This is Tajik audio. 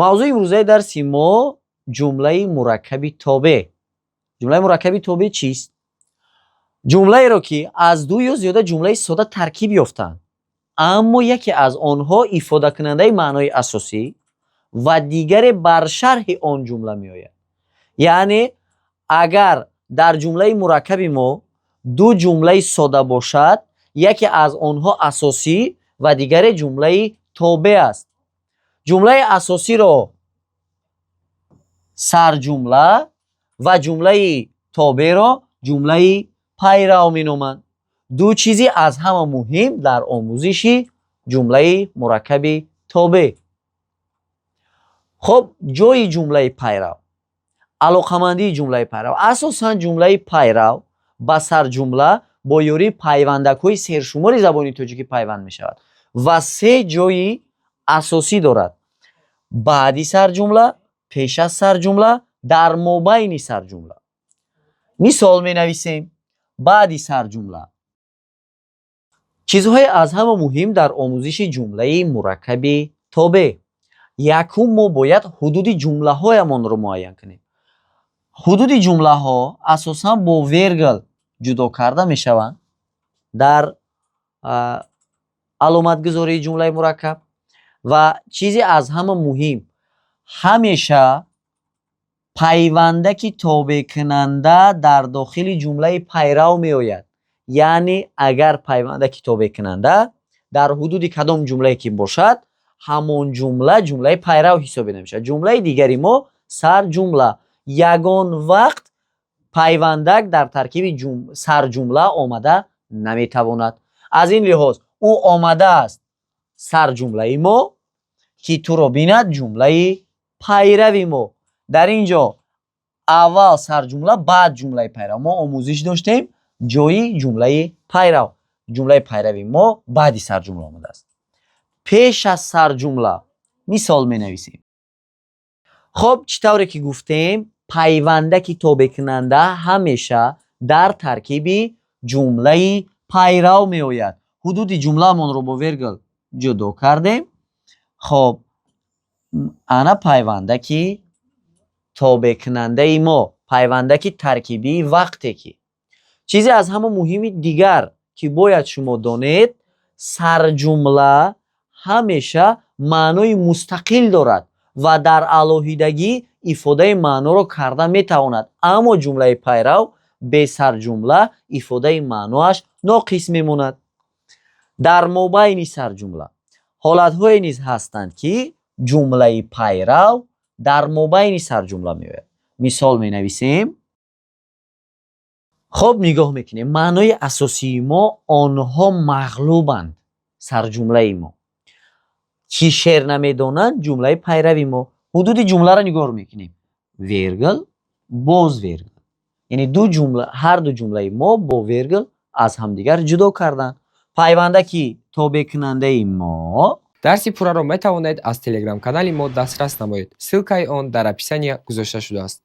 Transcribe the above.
мавзӯи имрӯзаи дарси мо ҷумлаи мураккаби тобеъ. ҷумлаи мураккаби тобеъ чист? ҷумлаеро ки аз ду ё зиёда ҷумлаи сода таркиб ёфтаанд, аммо яке аз онҳо ифодакунандаи маънои асосӣ ва дигаре бар шарҳи он ҷумла меояд. яъне агар дар ҷумлаи мураккаби мо ду ҷумлаи сода бошад, яке аз онҳо асосӣ ва дигаре ҷумлаи тобеъ аст. ҷумлаи асосиро сарҷумла ва ҷумлаи тобеъро ҷумлаи пайрав меноманд. ду чизи аз ҳама муҳим дар омӯзиши ҷумлаи мураккаби тобеъ. хоб, ҷои ҷумлаи пайрав, алоқамандии ҷумлаи пайрав. асосан ҷумлаи пайрав ба сарҷумла бо ёрии пайвандакҳои сершумори забони тоҷикӣ пайванд мешавад ва се ҷои асосӣ дорад: баъди сарҷумла, пеш аз сарҷумла, дар мобайни сарҷумла. мисол менависем. баъди сарҷумла. чизҳои аз ҳама муҳим дар омӯзиши ҷумлаи мураккаби тобеъ. якум, мо бояд ҳудуди ҷумлаҳоямонро муайян кунем. ҳудуди ҷумлаҳо асосан бо вергл ҷудо карда мешаванд дар аломатгузории ҷумлаи мураккаб. ва чизе аз ҳама муҳим, ҳамеша пайвандаки тобеъкунанда дар дохили ҷумлаи пайрав меояд. яъне агар пайвандаки тобеъкунанда дар ҳудуди кадом ҷумлае ки бошад, ҳамон ҷумла ҷумлаи пайрав ҳисобида мешавад. ҷумлаи дигари мо сарҷумла. ягон вақт пайвандак дар таркиби сарҷумла омада наметавонад. аз ин лиҳоз ӯ омадааст сарҷумлаи мо ки туро бинад ҷумлаи пайрави мо. дар ин ҷо аввал сарҷумла, баъд ҷумлаи пайрав. мо омӯзиш доштем ҷои ҷумлаи пайрав. ҷумлаи пайрави мо баъди сарҷумла омадааст. пеш аз сарҷумла. мисол менависем. хоб, чӣ тавре ки гуфтем, пайвандаки тобеъкунанда ҳамеша дар таркиби ҷумлаи пайрав меояд. ҳудуди ҷумлаамонро бо вергл ҷудо кардем. хоб, ана пайвандаки тобеъкунандаи мо, пайвандаки таркибии вақте ки. чизе аз ҳама муҳими дигар ки бояд шумо донед, сарҷумла ҳамеша маънои мустақил дорад ва дар алоҳидагӣ ифодаи маъноро карда метавонад. аммо ҷумлаи пайрав бе сарҷумла ифодаи маъноаш ноқис мемонад. дар мобайни сарҷумла ҳолатҳое низ ҳастанд ки ҷумлаи пайрав дар мобайни сарҷумла меояд. мисол менависем. хоб, нигоҳ мекунем. маънои асосии мо онҳо мағлубанд. сарҷумлаи мо ки шеър намедонанд ҷумлаи пайрави мо. ҳудуди ҷумларо нигоҳ мекунем. вергл, боз вергл. яъне ҳар ду ҷумлаи мо бо вергл аз ҳамдигар ҷудо карданд. пайвандаки тобеъкунандаи мо. дарси пурраро метавонед аз телеграм-канали мо дастрас намоед. ссилкаи он дар описание гузошта шудааст.